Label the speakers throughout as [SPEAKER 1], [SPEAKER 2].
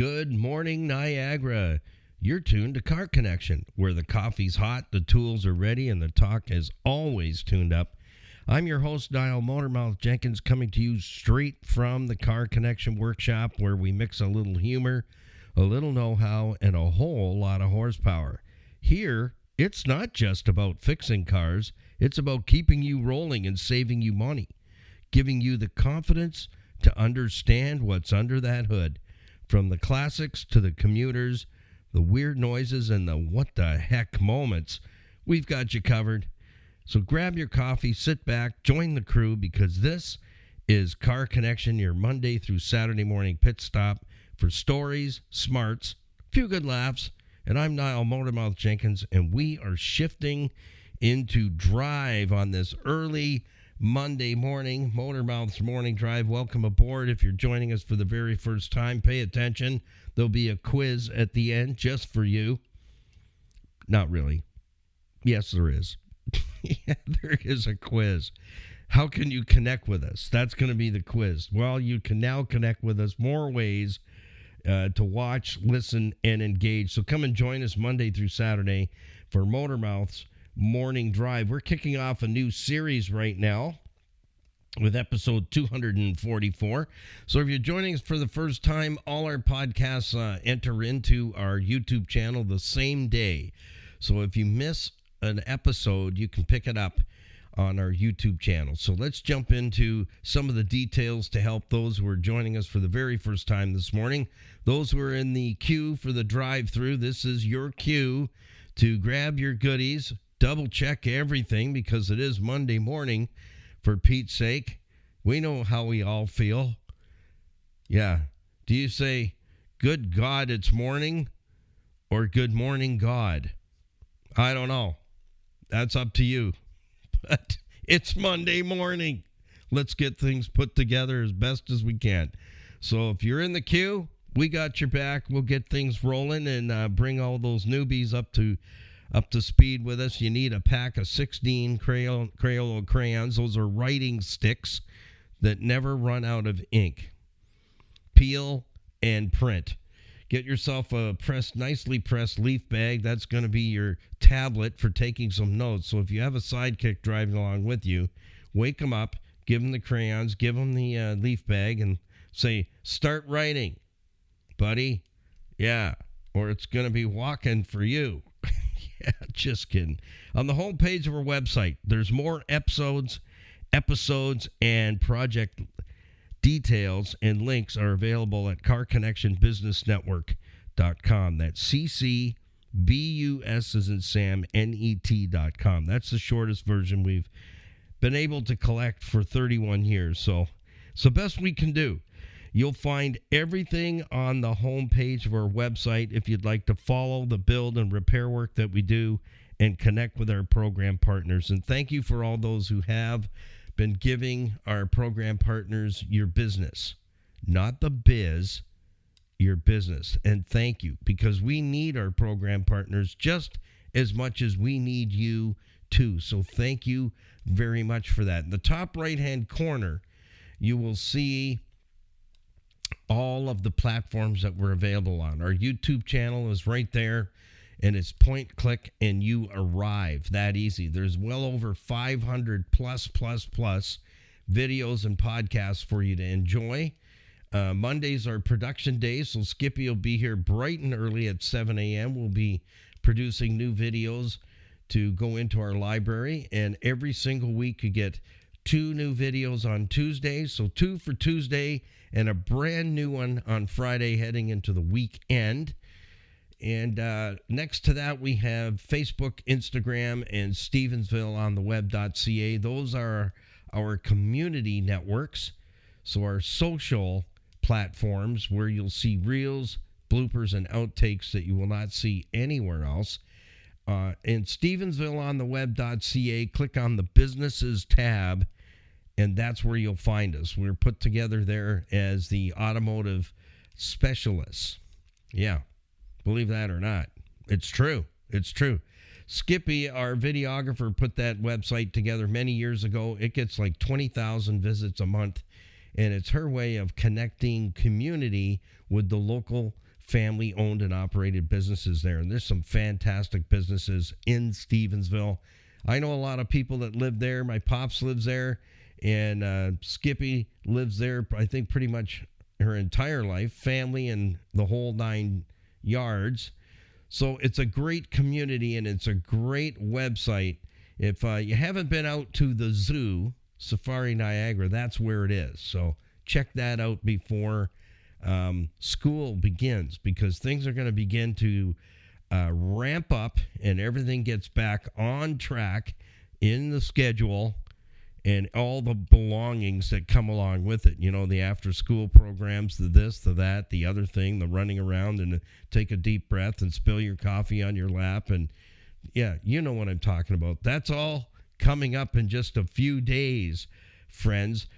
[SPEAKER 1] Good morning, Niagara. You're tuned to Car Connection, where the coffee's hot, the tools are ready, and the talk is always tuned up. I'm your host, Nile Motormouth Jenkins, coming to you straight from the Car Connection workshop, where we mix a little humor, a little know-how, and a whole lot of horsepower. Here, it's not just about fixing cars. It's about keeping you rolling and saving you money, giving you the confidence to understand what's under that hood. From the classics to the commuters, the weird noises, and the what the heck moments, we've got you covered. So grab your coffee, sit back, join the crew, because this is Car Connection, your Monday through Saturday morning pit stop for stories, smarts, a few good laughs. And I'm Nile Motormouth Jenkins, and we are shifting into drive on this early Monday morning, Motormouth's Morning Drive. Welcome aboard. If you're joining us for the very first time, pay attention. There'll be a quiz at the end just for you. Not really. Yes, there is. Yeah, there is a quiz. How can you connect with us? That's going to be the quiz. Well, you can now connect with us more ways to watch, listen, and engage. So come and join us Monday through Saturday for Motormouth's Morning Drive. We're kicking off a new series right now with episode 244. So if you're joining us for the first time, all our podcasts enter into our YouTube channel the same day. So if you miss an episode, you can pick it up on our YouTube channel. So let's jump into some of the details to help those who are joining us for the very first time this morning. Those who are in the queue for the drive-through, this is your cue to grab your goodies, double check everything, because it is Monday morning, for Pete's sake. We know how we all feel. Yeah. Do you say, good God, it's morning, or good morning, God? I don't know. That's up to you. But it's Monday morning. Let's get things put together as best as we can. So if you're in the queue, we got your back. We'll get things rolling and bring all those newbies up to speed with us. You need a pack of 16 Crayola crayons. Those are writing sticks that never run out of ink. Peel and print. Get yourself a nicely pressed leaf bag. That's going to be your tablet for taking some notes. So if you have a sidekick driving along with you, wake them up, give them the crayons, give them the leaf bag, and say, start writing, buddy. Yeah, or it's going to be walking for you. Yeah, just kidding. On the homepage of our website, there's more episodes, and project details and links are available at carconnectionbusinessnetwork.com. That's CCBUS as in Sam, NET.com. That's the shortest version we've been able to collect for 31 years. So best we can do. You'll find everything on the homepage of our website if you'd like to follow the build and repair work that we do and connect with our program partners. And thank you for all those who have been giving our program partners your business, not the biz, your business. And thank you, because we need our program partners just as much as we need you too. So thank you very much for that. In the top right-hand corner, you will see all of the platforms that we're available on. Our YouTube channel is right there, and it's point, click, and you arrive. That easy. There's well over 500 plus videos and podcasts for you to enjoy. Mondays are production days, so Skippy will be here bright and early at 7 a.m. We'll be producing new videos to go into our library, and every single week you get 2 new videos on Tuesdays, so 2 for Tuesday, and a brand new one on Friday heading into the weekend. And next to that, we have Facebook, Instagram, and Stevensvilleontheweb.ca. Those are our community networks. So our social platforms where you'll see reels, bloopers, and outtakes that you will not see anywhere else. In Stevensvilleontheweb.ca, click on the Businesses tab, and that's where you'll find us. We're put together there as the automotive specialists. Yeah. Believe that or not. It's true. It's true. Skippy, our videographer, put that website together many years ago. It gets like 20,000 visits a month, and it's her way of connecting community with the local family owned and operated businesses there. And there's some fantastic businesses in Stevensville. I know a lot of people that live there. My pops lives there, and Skippy lives there, I think, pretty much her entire life, family and the whole 9 yards. So it's a great community, and it's a great website. If you haven't been out to the zoo, Safari Niagara, that's where it is. So check that out before school begins, because things are going to begin to ramp up and everything gets back on track in the schedule and all the belongings that come along with it. You know, the after school programs, the this, the that, the other thing, the running around and take a deep breath and spill your coffee on your lap. And yeah, you know what I'm talking about. That's all coming up in just a few days, friends.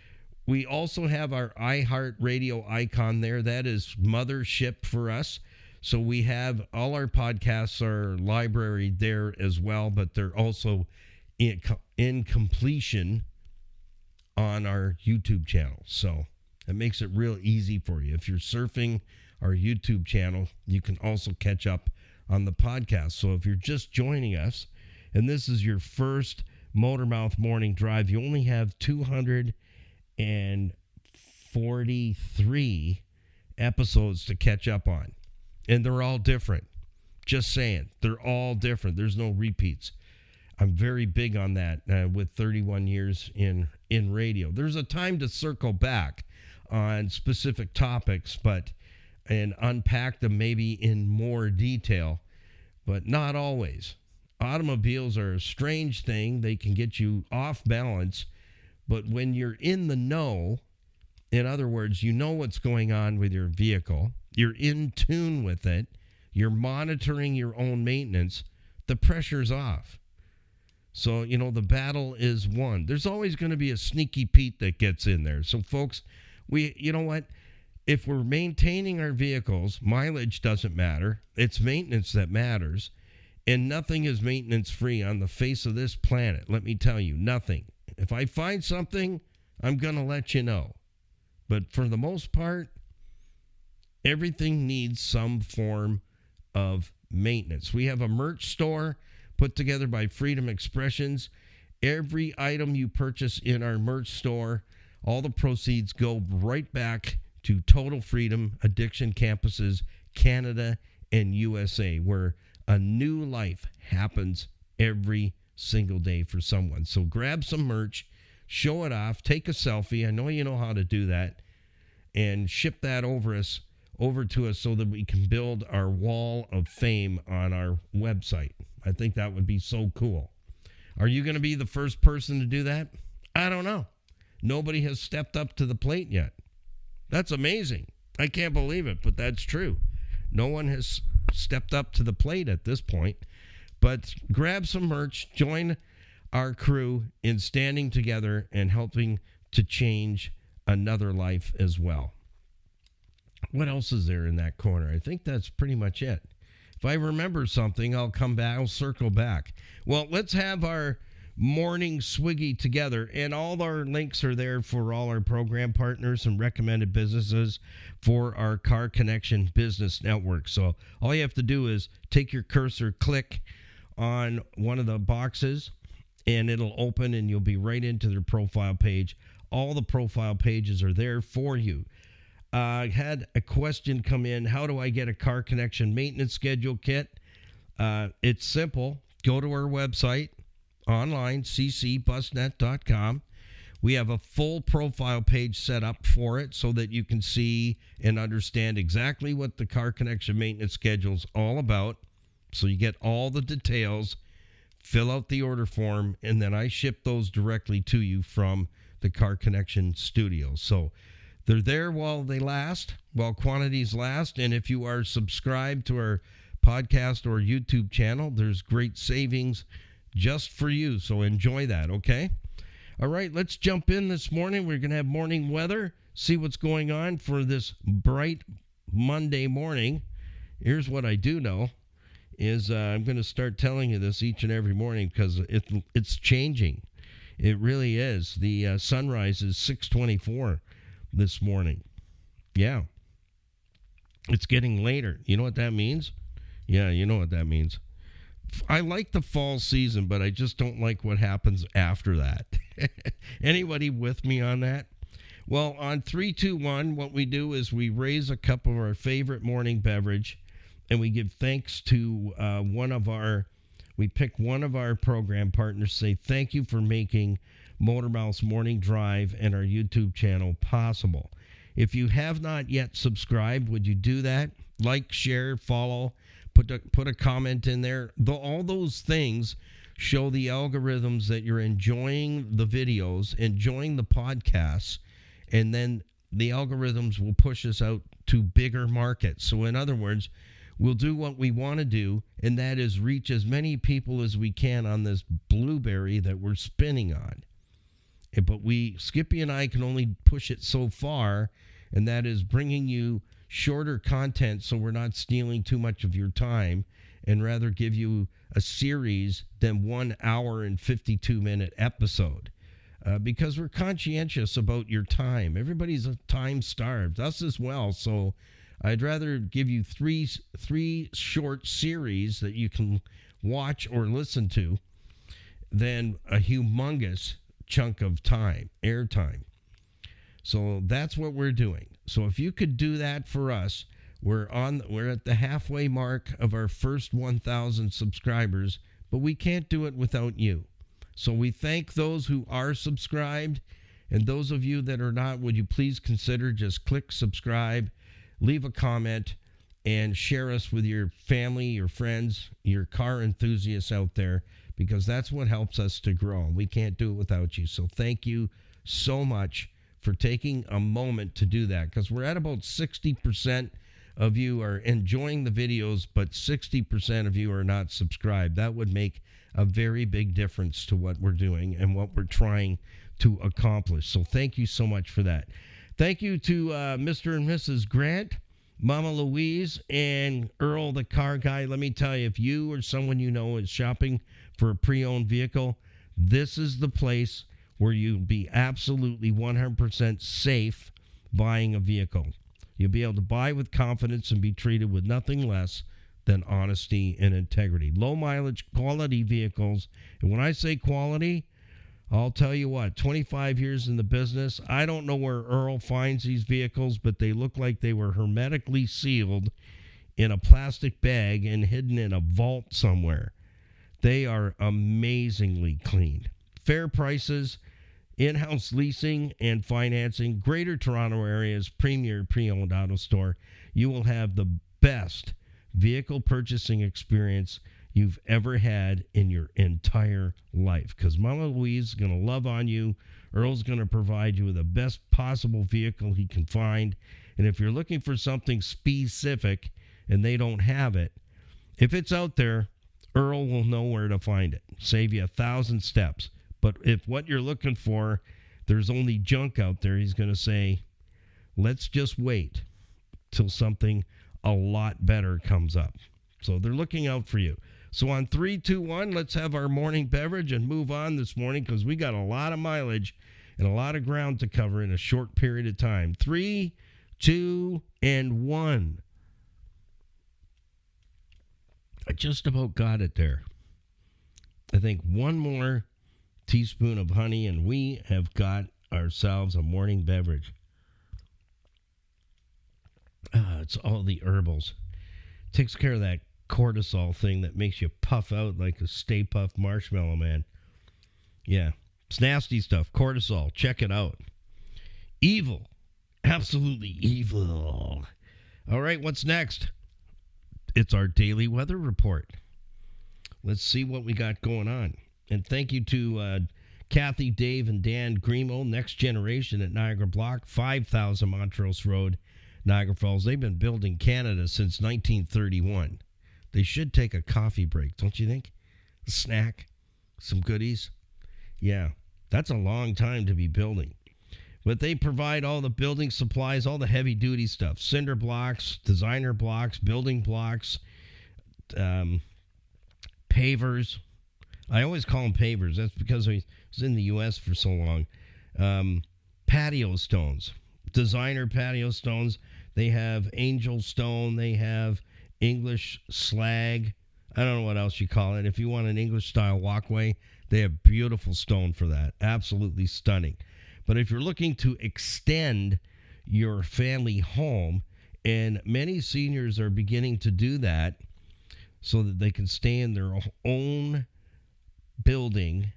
[SPEAKER 1] We also have our iHeartRadio icon there. That is mothership for us. So we have all our podcasts are library there as well, but they're also in completion on our YouTube channel. So it makes it real easy for you. If you're surfing our YouTube channel, you can also catch up on the podcast. So if you're just joining us and this is your first Motormouth Morning Drive, you only have 243 episodes to catch up on. And they're all different. Just saying, they're all different. There's no repeats. I'm very big on that with 31 years in radio. There's a time to circle back on specific topics, and unpack them maybe in more detail, but not always. Automobiles are a strange thing. They can get you off balance, but when you're in the know, in other words, you know what's going on with your vehicle, you're in tune with it, you're monitoring your own maintenance, the pressure's off. So, you know, the battle is won. There's always going to be a sneaky Pete that gets in there. So, folks, you know what? If we're maintaining our vehicles, mileage doesn't matter. It's maintenance that matters. And nothing is maintenance free on the face of this planet. Let me tell you, nothing. If I find something, I'm going to let you know. But for the most part, everything needs some form of maintenance. We have a merch store put together by Freedom Expressions. Every item you purchase in our merch store, all the proceeds go right back to Total Freedom Addiction Campuses, Canada and USA, where a new life happens every single day for someone. So grab some merch, show it off, take a selfie. I know you know how to do that, and ship that over to us so that we can build our wall of fame on our website. I think that would be so cool. Are you going to be the first person to do that? I don't know. Nobody has stepped up to the plate yet. That's amazing. I can't believe it, but that's true. No one has stepped up to the plate at this point. But grab some merch, join our crew in standing together and helping to change another life as well. What else is there in that corner? I think that's pretty much it. If I remember something, I'll come back. I'll circle back. Well, let's have our morning swiggy together, and all our links are there for all our program partners and recommended businesses for our Car Connection Business Network. So all you have to do is take your cursor, click on one of the boxes, and it'll open, and you'll be right into their profile page. All the profile pages are there for you. I had a question come in. How do I get a Car Connection maintenance schedule kit? It's simple. Go to our website online, ccbusnet.com. We have a full profile page set up for it so that you can see and understand exactly what the Car Connection maintenance schedule is all about. So you get all the details, fill out the order form, and then I ship those directly to you from the Car Connection studio. So they're there while they last, while quantities last. And if you are subscribed to our podcast or YouTube channel, there's great savings just for you. So enjoy that, okay? All right, let's jump in this morning. We're going to have morning weather, see what's going on for this bright Monday morning. Here's what I do know is I'm going to start telling you this each and every morning because it's changing. It really is. The sunrise is 6:24 this morning. Yeah. It's getting later. You know what that means? Yeah, you know what that means. I like the fall season, but I just don't like what happens after that. Anybody with me on that? Well, on 3, 2, 1, what we do is we raise a cup of our favorite morning beverage, and we give thanks to we pick one of our program partners, say thank you for making Motormouth's Morning Drive and our YouTube channel possible. If you have not yet subscribed, would you do that? Like, share, follow, put a comment in there. All those things show the algorithms that you're enjoying the videos, enjoying the podcasts, and then the algorithms will push us out to bigger markets. So in other words, we'll do what we want to do, and that is reach as many people as we can on this blueberry that we're spinning on. But Skippy and I can only push it so far, and that is bringing you shorter content so we're not stealing too much of your time, and rather give you a series than 1 hour and 52-minute episode. Because we're conscientious about your time. Everybody's time starved, us as well. So I'd rather give you three short series that you can watch or listen to than a humongous chunk of time, airtime. So that's what we're doing. So if you could do that for us, we're at the halfway mark of our first 1,000 subscribers, but we can't do it without you. So we thank those who are subscribed, and those of you that are not, would you please consider just click subscribe, leave a comment, and share us with your family, your friends, your car enthusiasts out there, because that's what helps us to grow. We can't do it without you. So thank you so much for taking a moment to do that, because we're at about 60% of you are enjoying the videos, but 60% of you are not subscribed. That would make a very big difference to what we're doing and what we're trying to accomplish. So thank you so much for that. Thank you to Mr. and Mrs. Grant, Mama Louise, and Earl the car guy. Let me tell you, if you or someone you know is shopping for a pre-owned vehicle, this is the place where you'll be absolutely 100% safe buying a vehicle. You'll be able to buy with confidence and be treated with nothing less than honesty and integrity. Low mileage, quality vehicles. And when I say quality, I'll tell you what, 25 years in the business, I don't know where Earl finds these vehicles, but they look like they were hermetically sealed in a plastic bag and hidden in a vault somewhere. They are amazingly clean. Fair prices, in-house leasing and financing, Greater Toronto Area's premier pre-owned auto store. You will have the best vehicle purchasing experience you've ever had in your entire life, because Mama Louise is going to love on you. Earl's going to provide you with the best possible vehicle he can find. And if you're looking for something specific and they don't have it, if it's out there, Earl will know where to find it. Save you 1,000 steps. But if what you're looking for, there's only junk out there, he's going to say, let's just wait till something a lot better comes up. So they're looking out for you. So on 3, 2, 1, let's have our morning beverage and move on this morning, because we got a lot of mileage and a lot of ground to cover in a short period of time. 3, 2, and 1. I just about got it there. I think one more teaspoon of honey and we have got ourselves a morning beverage. It's all the herbals. Takes care of that cortisol thing that makes you puff out like a Stay Puft Marshmallow Man. Yeah, it's nasty stuff. Cortisol, check it out. Evil. Absolutely evil. All right, what's next? It's our daily weather report. Let's see what we got going on. And thank you to Kathy, Dave, and Dan Grimo, Next Generation at Niagara Block, 5000 Montrose Road, Niagara Falls. They've been building Canada since 1931. They should take a coffee break, don't you think? A snack, some goodies. Yeah, that's a long time to be building. But they provide all the building supplies, all the heavy-duty stuff, cinder blocks, designer blocks, building blocks, pavers. I always call them pavers. That's because I was in the U.S. for so long. Patio stones, designer patio stones. They have angel stone. They have English slag. I don't know what else you call it. If you want an English-style walkway, they have beautiful stone for that. Absolutely stunning. But if you're looking to extend your family home, and many seniors are beginning to do that so that they can stay in their own building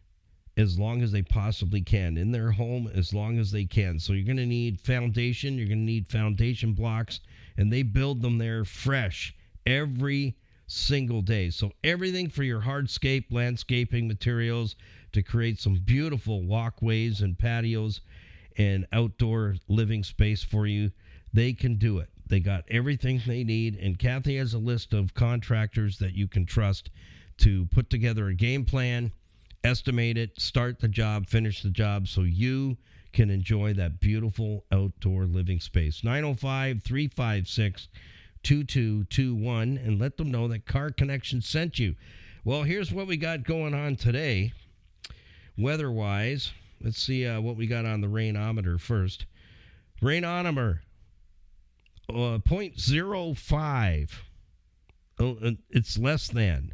[SPEAKER 1] as long as they possibly can, in their home as long as they can. So you're going to need foundation, you're going to need foundation blocks, and they build them there fresh every single day. So everything for your hardscape, landscaping materials to create some beautiful walkways and patios and outdoor living space for you, they can do it. They got everything they need, and Kathy has a list of contractors that you can trust to put together a game plan, estimate it, start the job, finish the job, so you can enjoy that beautiful outdoor living space. 905-356-2221, and let them know that Car Connection sent you. Well, here's what we got going on today, weather-wise. Let's see what we got on the rainometer first. Rainometer, 0.05. Oh, it's less than.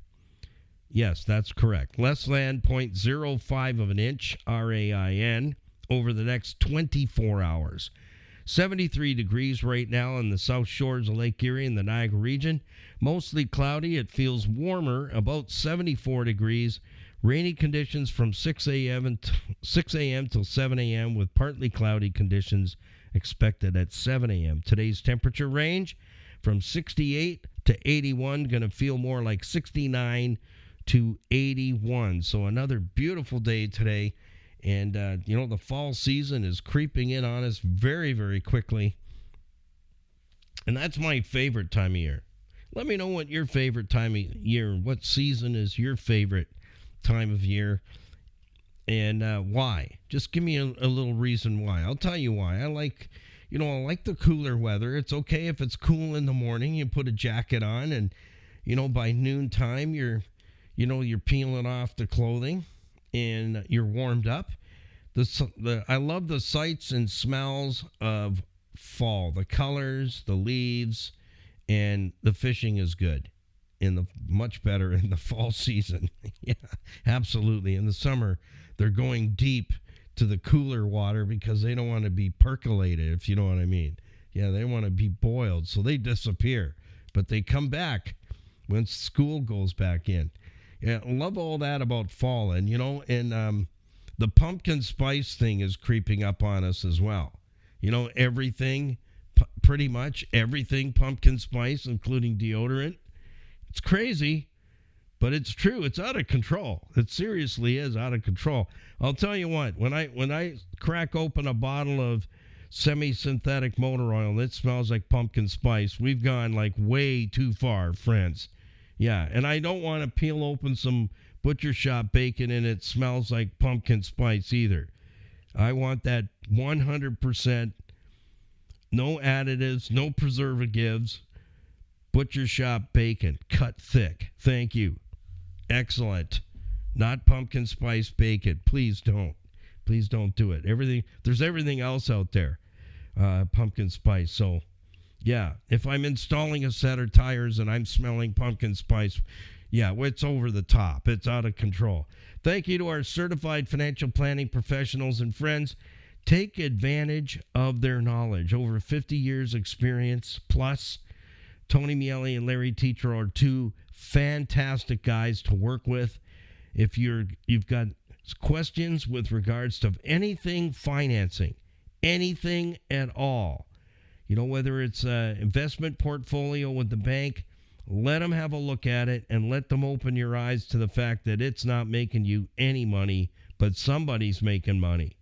[SPEAKER 1] Yes, that's correct. Less than 0.05 of an inch, RAIN, over the next 24 hours. 73 degrees right now on the south shores of Lake Erie in the Niagara region. Mostly cloudy. It feels warmer, about 74 degrees. Rainy conditions from 6 a.m. till 7 a.m. with partly cloudy conditions expected at 7 a.m. Today's temperature range from 68 to 81. Going to feel more like 69 to 81. So another beautiful day today. And, the fall season is creeping in on us very, very quickly. And that's my favorite time of year. Let me know what your favorite time of year, what season is your favorite time of year, and why. Just give me a little reason why. I'll tell you why. I like the cooler weather. It's okay if it's cool in the morning. You put a jacket on, and, by noontime, you're peeling off the clothing and you're warmed up. I love the sights and smells of fall, the colors, the leaves, and the fishing is good. Much better in the fall season. Yeah, absolutely. In the summer, they're going deep to the cooler water because they don't want to be percolated, if you know what I mean. Yeah, they want to be boiled, so they disappear. But they come back when school goes back in. Yeah, love all that about fall. And, the pumpkin spice thing is creeping up on us as well. Everything, pretty much everything pumpkin spice, including deodorant. It's crazy, but it's true. It's out of control. It seriously is out of control. I'll tell you what, when I crack open a bottle of semi-synthetic motor oil that smells like pumpkin spice, we've gone like way too far, friends. Yeah, and I don't want to peel open some butcher shop bacon and it smells like pumpkin spice either. I want that 100%, no additives, no preservatives, butcher shop bacon, cut thick. Thank you. Excellent. Not pumpkin spice bacon. Please don't. Please don't do it. There's everything else out there. Pumpkin spice. So, yeah, if I'm installing a set of tires and I'm smelling pumpkin spice, yeah, it's over the top. It's out of control. Thank you to our certified financial planning professionals and friends. Take advantage of their knowledge. Over 50 years experience plus. Tony Miele and Larry Teacher are two fantastic guys to work with. If you've got questions with regards to anything financing, anything at all, whether it's an investment portfolio with the bank, let them have a look at it and let them open your eyes to the fact that it's not making you any money, but somebody's making money.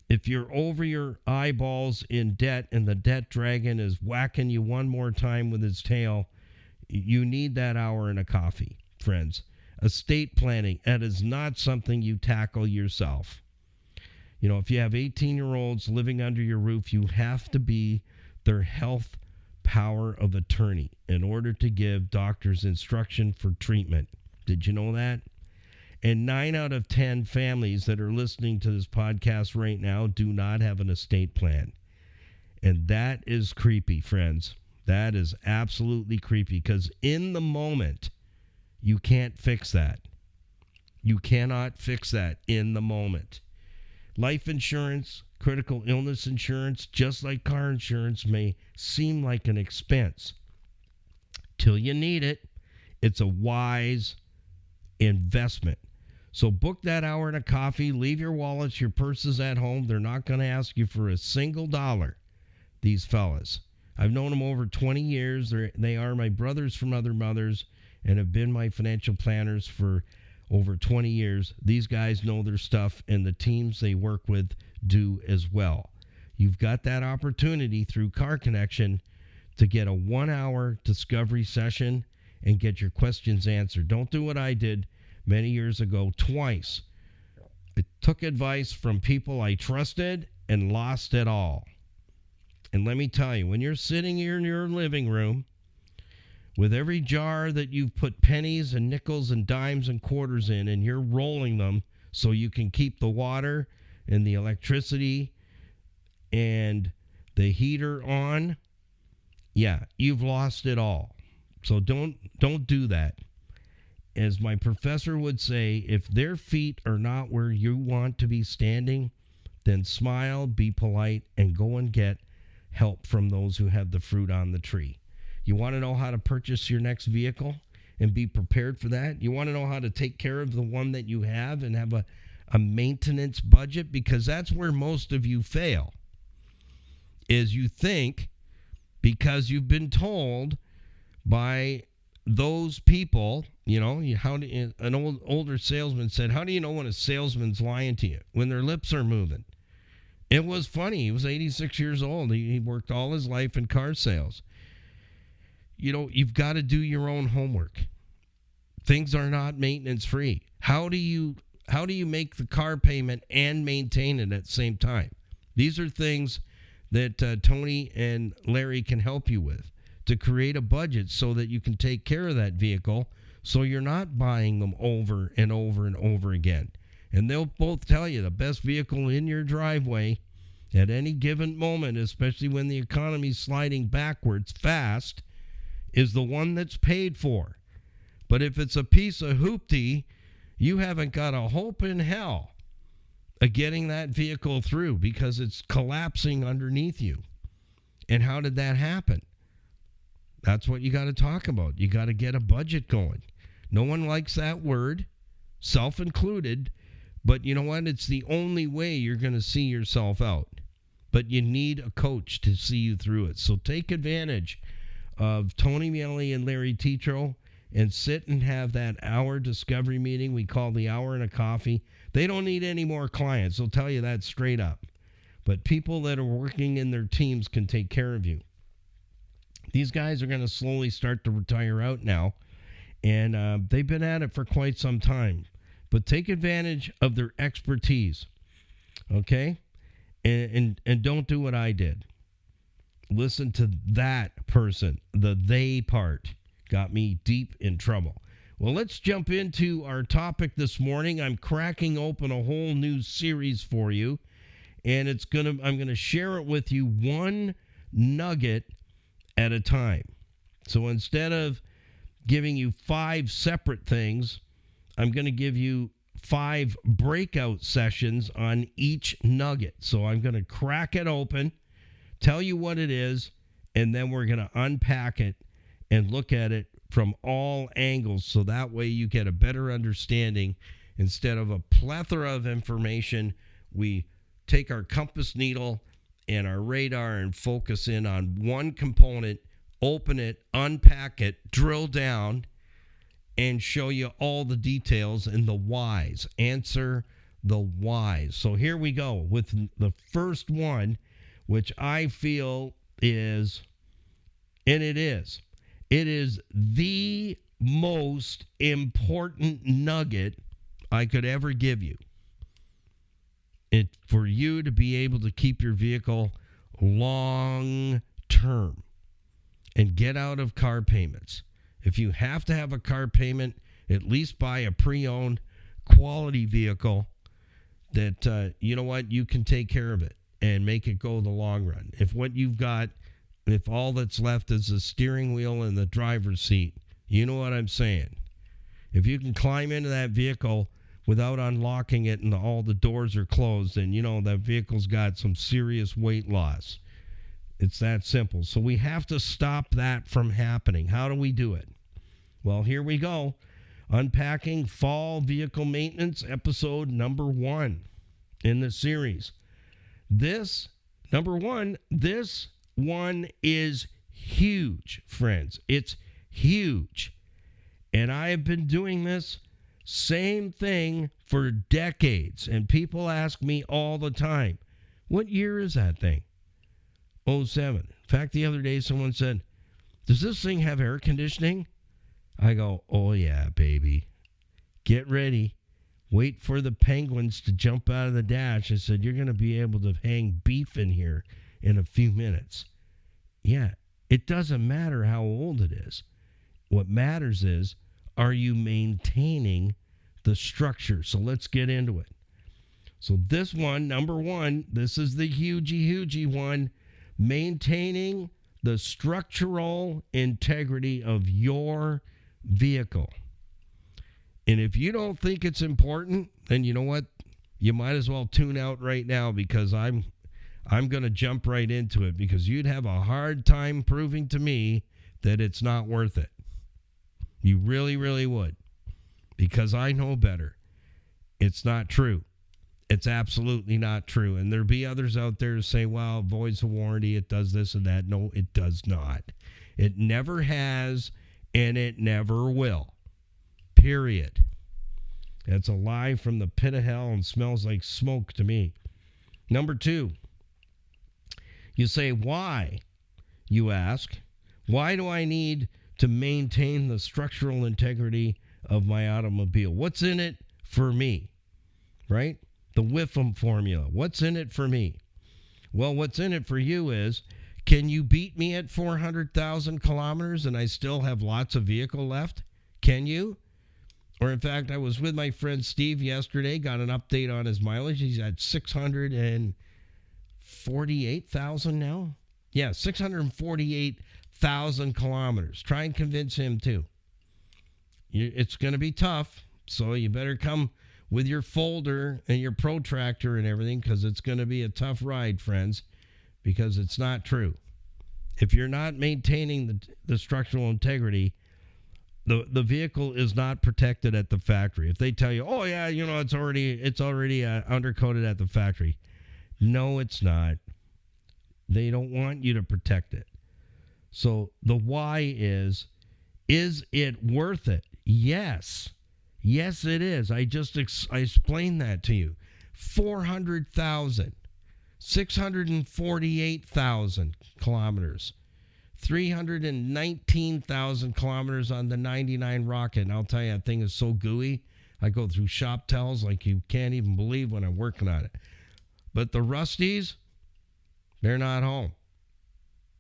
[SPEAKER 1] If you're over your eyeballs in debt and the debt dragon is whacking you one more time with his tail, you need that hour and a coffee, friends. Estate planning, that is not something you tackle yourself. If you have 18-year-olds living under your roof, you have to be their health power of attorney in order to give doctors instruction for treatment. Did you know that? And 9 out of 10 families that are listening to this podcast right now do not have an estate plan. And that is creepy, friends. That is absolutely creepy because in the moment, you can't fix that. You cannot fix that in the moment. Life insurance, critical illness insurance, just like car insurance, may seem like an expense. Till you need it, it's a wise investment. So book that hour and a coffee, leave your wallets, your purses at home. They're not going to ask you for a single dollar, these fellas. I've known them over 20 years. They are my brothers from other mothers and have been my financial planners for over 20 years. These guys know their stuff, and the teams they work with do as well. You've got that opportunity through Car Connection to get a 1-hour discovery session and get your questions answered. Don't do what I did many years ago twice. I took advice from people I trusted and lost it all. And let me tell you, when you're sitting here in your living room with every jar that you've put pennies and nickels and dimes and quarters in, and you're rolling them so you can keep the water and the electricity and the heater on, yeah, you've lost it all. So don't do that. As my professor would say, if their feet are not where you want to be standing, then smile, be polite, and go and get help from those who have the fruit on the tree. You want to know how to purchase your next vehicle and be prepared for that? You want to know how to take care of the one that you have and have a maintenance budget? Because that's where most of you fail, is you think because you've been told by those people, an older salesman said, how do you know when a salesman's lying to you? When their lips are moving. It was funny. He was 86 years old. He worked all his life in car sales. You've got to do your own homework. Things are not maintenance free. How do you make the car payment and maintain it at the same time? These are things that Tony and Larry can help you with to create a budget so that you can take care of that vehicle so you're not buying them over and over and over again. And they'll both tell you the best vehicle in your driveway at any given moment, especially when the economy's sliding backwards fast, is the one that's paid for. But if it's a piece of hoopty, you haven't got a hope in hell of getting that vehicle through because it's collapsing underneath you. And how did that happen? That's what you got to talk about. You got to get a budget going. No one likes that word, self-included, but you know what? It's the only way you're going to see yourself out. But you need a coach to see you through it. So take advantage of Tony Miele and Larry Tetro and sit and have that hour discovery meeting we call the hour and a coffee. They don't need any more clients. They'll tell you that straight up. But people that are working in their teams can take care of you. These guys are going to slowly start to retire out now, and they've been at it for quite some time. But take advantage of their expertise, okay? And don't do what I did. Listen to that person. The they part got me deep in trouble. Well, let's jump into our topic this morning. I'm cracking open a whole new series for you, and I'm going to share it with you one nugget at a time. So instead of giving you 5 separate things, I'm going to give you 5 breakout sessions on each nugget. So I'm going to crack it open, tell you what it is, and then we're going to unpack it and look at it from all angles so that way you get a better understanding. Instead of a plethora of information, we take our compass needle and our radar and focus in on one component, open it, unpack it, drill down, and show you all the details and the whys. Answer the whys. So here we go with the first one, which I feel is, and it is the most important nugget I could ever give you. For you to be able to keep your vehicle long term and get out of car payments. If you have to have a car payment, at least buy a pre-owned quality vehicle that, you can take care of it. and make it go the long run. If all that's left is the steering wheel and the driver's seat, you know what I'm saying. If you can climb into that vehicle without unlocking it and all the doors are closed, then you know that vehicle's got some serious weight loss. It's that simple. So we have to stop that from happening. How do we do it? Well, here we go. Unpacking Fall Vehicle Maintenance, episode number 1 in the series. This one is huge, friends. It's huge. And I have been doing this same thing for decades. And people ask me all the time, what year is that thing? 07. In fact, the other day someone said, does this thing have air conditioning? I go, oh yeah, baby. Get ready. Wait for the penguins to jump out of the dash. I said, you're going to be able to hang beef in here in a few minutes. Yeah, it doesn't matter how old it is. What matters is, are you maintaining the structure? So let's get into it. So this one, number 1, this is the hugey one. Maintaining the structural integrity of your vehicle. And if you don't think it's important, then you know what? You might as well tune out right now, because I'm going to jump right into it, because you'd have a hard time proving to me that it's not worth it. You really, really would, because I know better. It's not true. It's absolutely not true. And there'll be others out there who say, well, it voids the warranty, it does this and that. No, it does not. It never has, and it never will. Period. That's a lie from the pit of hell and smells like smoke to me. Number 2, you say, why? You ask, why do I need to maintain the structural integrity of my automobile? What's in it for me? Right? The Whiffam formula. What's in it for me? Well, what's in it for you is, can you beat me at 400,000 kilometers and I still have lots of vehicle left? Can you? Or in fact, I was with my friend Steve yesterday, got an update on his mileage. He's at 648,000 now. Yeah, 648,000 kilometers. Try and convince him too. It's going to be tough, so you better come with your folder and your protractor and everything, because it's going to be a tough ride, friends, because it's not true. If you're not maintaining the structural integrity, the vehicle is not protected at the factory. If they tell you, oh yeah, you know, it's already undercoated at the factory. No, it's not. They don't want you to protect it. So the why is it worth it? Yes. Yes, it is. I explained that to you. 400,000, 648,000 kilometers, 319,000 kilometers on the 99 rocket. And I'll tell you, that thing is so gooey. I go through shop tells like you can't even believe when I'm working on it. But the Rusties, they're not home.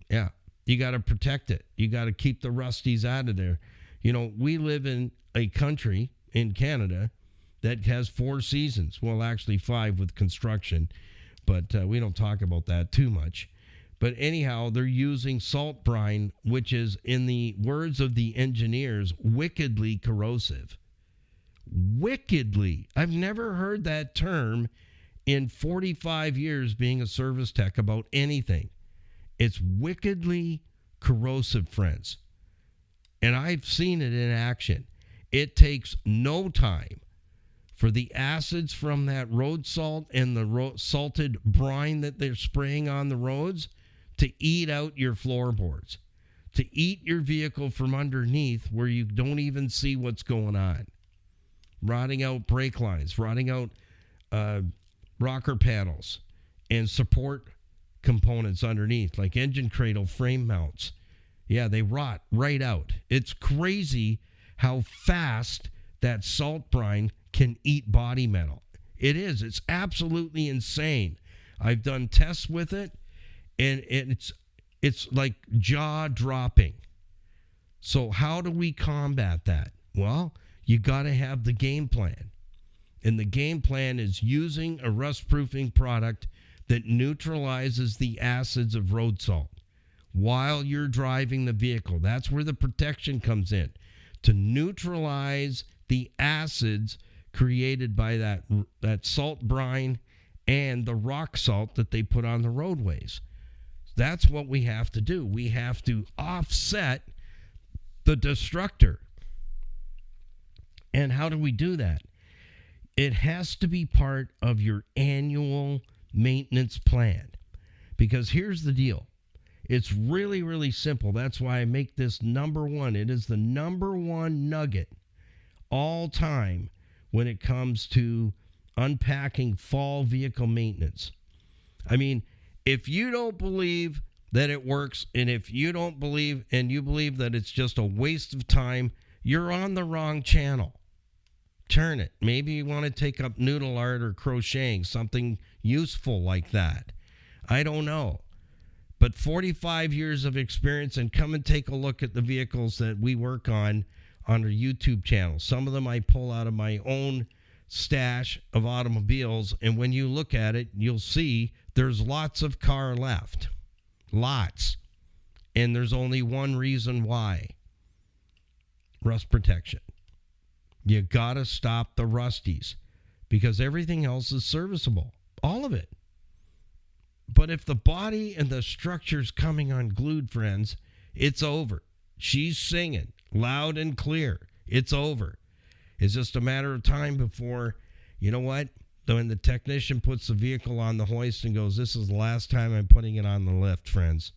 [SPEAKER 1] Yeah, you got to protect it. You got to keep the Rusties out of there. You know, we live in a country in Canada that has 4 seasons. Well, actually 5 with construction, but we don't talk about that too much. But anyhow, they're using salt brine, which is, in the words of the engineers, wickedly corrosive. Wickedly. I've never heard that term in 45 years being a service tech about anything. It's wickedly corrosive, friends. And I've seen it in action. It takes no time for the acids from that road salt and the salted brine that they're spraying on the roads to eat out your floorboards, to eat your vehicle from underneath where you don't even see what's going on. Rotting out brake lines, rotting out rocker panels and support components underneath, like engine cradle frame mounts. Yeah, they rot right out. It's crazy how fast that salt brine can eat body metal. It is. It's absolutely insane. I've done tests with it, and it's like jaw-dropping. So how do we combat that? Well, you got to have the game plan. And the game plan is using a rust-proofing product that neutralizes the acids of road salt while you're driving the vehicle. That's where the protection comes in, to neutralize the acids created by that salt brine and the rock salt that they put on the roadways. That's what we have to do. We have to offset the destructor. And how do we do that? It has to be part of your annual maintenance plan. Because here's the deal. It's really, really simple. That's why I make this number one. It is the number one nugget all time when it comes to unpacking fall vehicle maintenance. I mean, if you don't believe that it works, and if you don't believe, and you believe that it's just a waste of time, you're on the wrong channel. Turn it. Maybe you want to take up noodle art or crocheting, something useful like that. I don't know. But 45 years of experience, and come and take a look at the vehicles that we work on our YouTube channel. Some of them I pull out of my own stash of automobiles, and when you look at it, you'll see there's lots of car left. Lots. And there's only one reason why. Rust protection. You gotta stop the rusties, because everything else is serviceable. All of it. But if the body and the structure's coming unglued, friends, it's over. She's singing loud and clear. It's over. It's just a matter of time before, you know what? When the technician puts the vehicle on the hoist and goes, this is the last time I'm putting it on the lift, friends.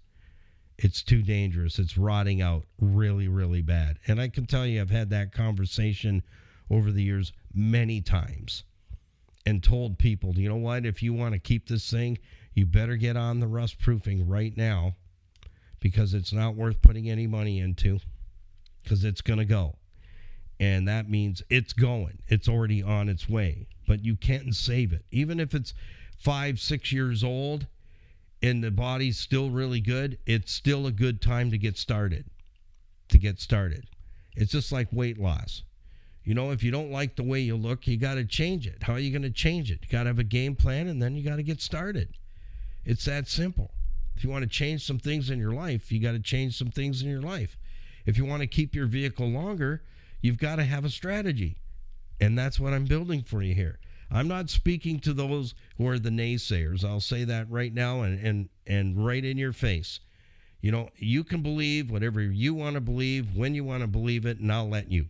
[SPEAKER 1] It's too dangerous. It's rotting out really, really bad. And I can tell you, I've had that conversation over the years many times and told people, you know what? If you want to keep this thing, you better get on the rust proofing right now, because it's not worth putting any money into, because it's going to go. And that means it's going. It's already on its way. But you can't save it. Even if it's 5-6 years old and the body's still really good, it's still a good time to get started. It's just like weight loss. You know, if you don't like the way you look, you got to change it. How are you going to change it? You got to have a game plan, and then you got to get started. It's that simple. If you want to change some things in your life, you got to change some things in your life. If you want to keep your vehicle longer, you've got to have a strategy. And that's what I'm building for you here. I'm not speaking to those who are the naysayers. I'll say that right now and right in your face. You know, you can believe whatever you want to believe when you want to believe it, and I'll let you.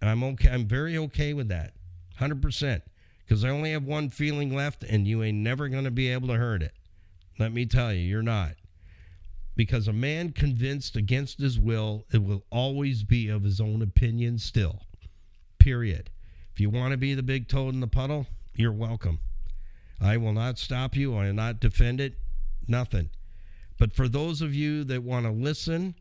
[SPEAKER 1] I'm okay. I'm very okay with that. 100%. Because I only have one feeling left, and you ain't never going to be able to hurt it. Let me tell you, you're not. Because a man convinced against his will, it will always be of his own opinion still. Period. If you want to be the big toad in the puddle, you're welcome. I will not stop you. I will not defend it. Nothing. But for those of you that want to listen,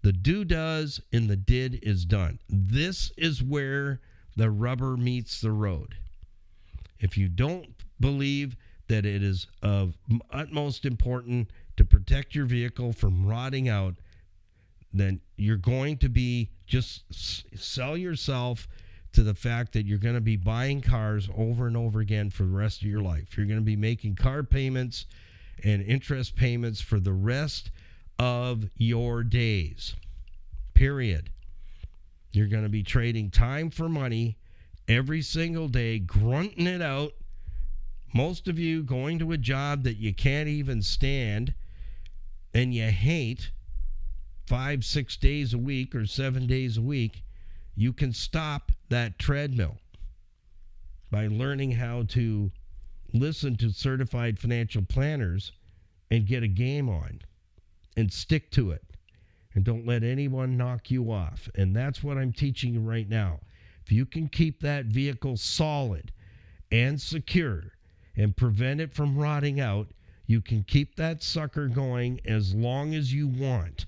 [SPEAKER 1] the do does and the did is done. This is where the rubber meets the road. If you don't believe that it is of utmost importance to protect your vehicle from rotting out, then you're going to be just sell yourself to the fact that you're going to be buying cars over and over again for the rest of your life. You're going to be making car payments and interest payments for the rest of your days. Period. You're going to be trading time for money every single day, grunting it out. Most of you going to a job that you can't even stand and you hate 5-6 days a week or 7 days a week. You can stop that treadmill by learning how to listen to certified financial planners and get a game on and stick to it. And don't let anyone knock you off. And that's what I'm teaching you right now. If you can keep that vehicle solid and secure and prevent it from rotting out, you can keep that sucker going as long as you want.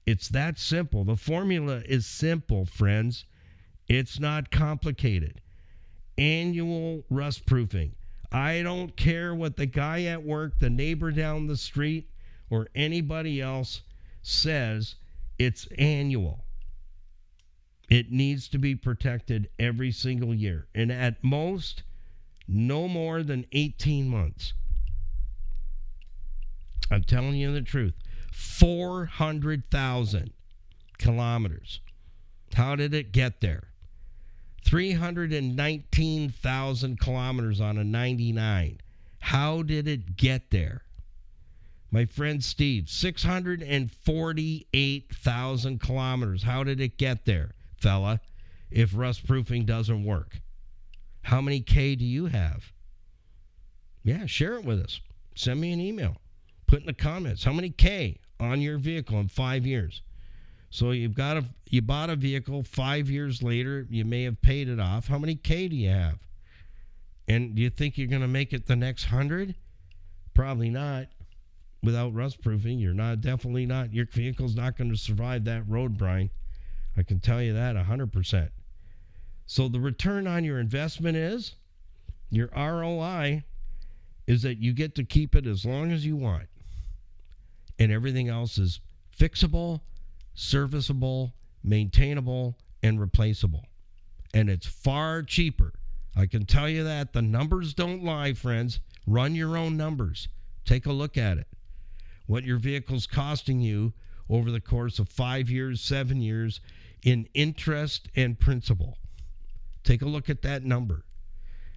[SPEAKER 1] It's that simple. The formula is simple, friends. It's not complicated. Annual rust proofing. I don't care what the guy at work, the neighbor down the street, or anybody else says. It's annual. It needs to be protected every single year. And at most, no more than 18 months. I'm telling you the truth. 400,000 kilometers. How did it get there? 319,000 kilometers on a 99. How did it get there? My friend Steve, 648,000 kilometers. How did it get there, fella, if rust proofing doesn't work? How many K do you have? Yeah, share it with us. Send me an email. Put in the comments, how many K on your vehicle in 5 years? So you bought a vehicle 5 years later, you may have paid it off. How many K do you have? And do you think you're going to make it the next 100? Probably not. Without rust proofing, definitely not. Your vehicle's not going to survive that road, brine. I can tell you that 100%. So the return on your investment is, your ROI is that you get to keep it as long as you want. And everything else is fixable, serviceable, maintainable, and replaceable. And it's far cheaper. I can tell you that. The numbers don't lie, friends. Run your own numbers. Take a look at it. What your vehicle's costing you over the course of 5 years, 7 years in interest and principal. Take a look at that number.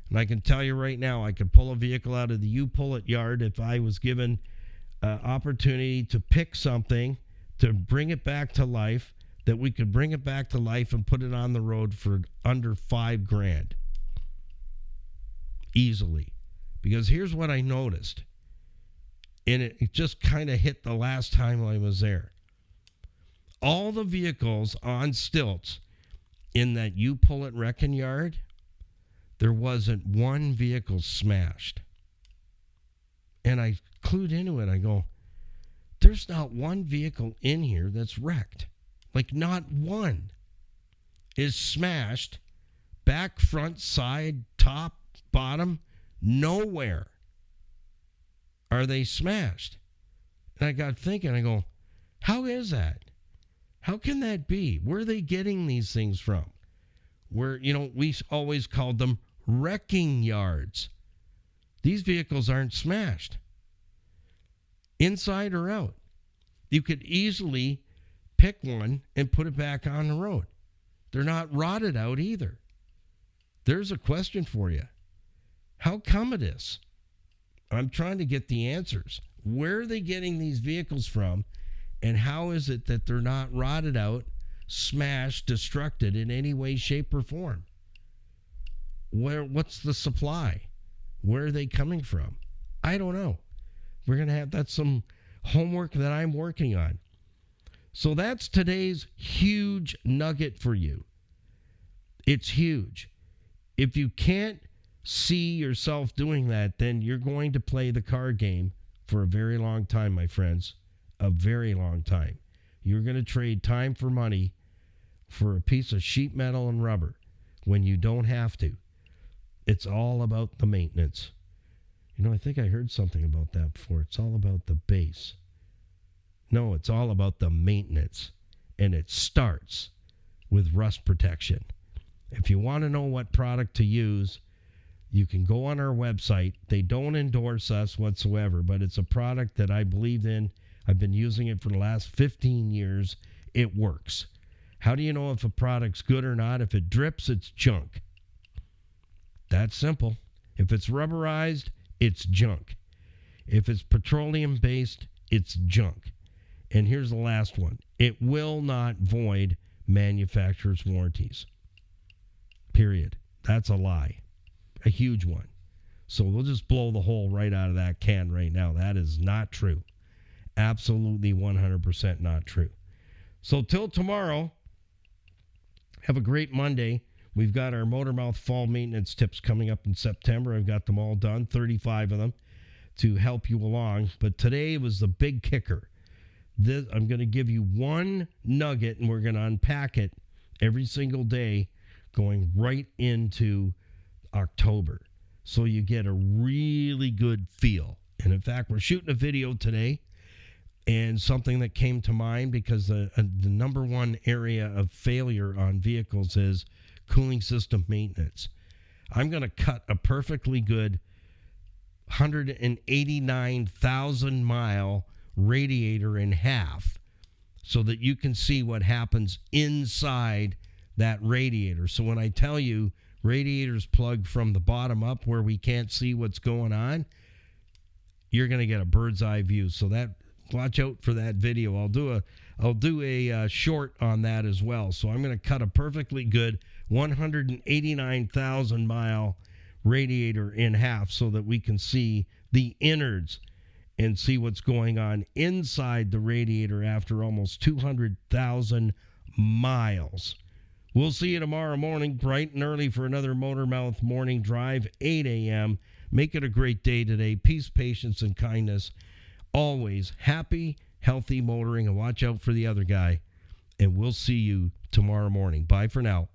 [SPEAKER 1] And I can tell you right now, I could pull a vehicle out of the U-Pull-It yard if I was given opportunity to pick something to bring it back to life, that we could bring it back to life and put it on the road for under $5,000 easily. Because here's what I noticed, and it just kind of hit the last time I was there. All the vehicles on stilts in that U-Pull-It wrecking yard, there wasn't one vehicle smashed. And I clued into it. I go, there's not one vehicle in here that's wrecked. Like, not one is smashed. Back, front, side, top, bottom, nowhere are they smashed. And I got thinking, I go, how is that? How can that be? Where are they getting these things from? Where, we always called them wrecking yards. These vehicles aren't smashed, inside or out. You could easily pick one and put it back on the road. They're not rotted out either. There's a question for you. How come it is? I'm trying to get the answers. Where are they getting these vehicles from? And how is it that they're not rotted out, smashed, destructed in any way, shape, or form? What's the supply? Where are they coming from? I don't know. That's some homework that I'm working on. So that's today's huge nugget for you. It's huge. If you can't see yourself doing that, then you're going to play the car game for a very long time, my friends. A very long time. You're going to trade time for money for a piece of sheet metal and rubber when you don't have to. It's all about the maintenance. I think I heard something about that before. It's all about the base. No, it's all about the maintenance. And it starts with rust protection. If you want to know what product to use, you can go on our website. They don't endorse us whatsoever, but it's a product that I believe in. I've been using it for the last 15 years. It works. How do you know if a product's good or not? If it drips, it's junk. That's simple. If it's rubberized, it's junk. If it's petroleum-based, it's junk. And here's the last one. It will not void manufacturer's warranties. Period. That's a lie. A huge one. So we'll just blow the hole right out of that can right now. That is not true. Absolutely 100% not true. So till tomorrow, have a great Monday. We've got our Motormouth fall maintenance tips coming up in September. I've got them all done, 35 of them, to help you along. But today was the big kicker. I'm going to give you one nugget, and we're going to unpack it every single day going right into October. So you get a really good feel. And in fact, we're shooting a video today, and something that came to mind, because the number one area of failure on vehicles is cooling system maintenance. I'm going to cut a perfectly good 189,000 mile radiator in half so that you can see what happens inside that radiator. So when I tell you radiators plug from the bottom up where we can't see what's going on, you're going to get a bird's eye view. So that, watch out for that video. I'll do a short on that as well. So I'm going to cut a perfectly good 189,000 mile radiator in half so that we can see the innards and see what's going on inside the radiator after almost 200,000 miles. We'll see you tomorrow morning, bright and early, for another Motormouth morning drive, 8 a.m. Make it a great day today. Peace, patience, and kindness. Always happy, healthy motoring, and watch out for the other guy. And we'll see you tomorrow morning. Bye for now.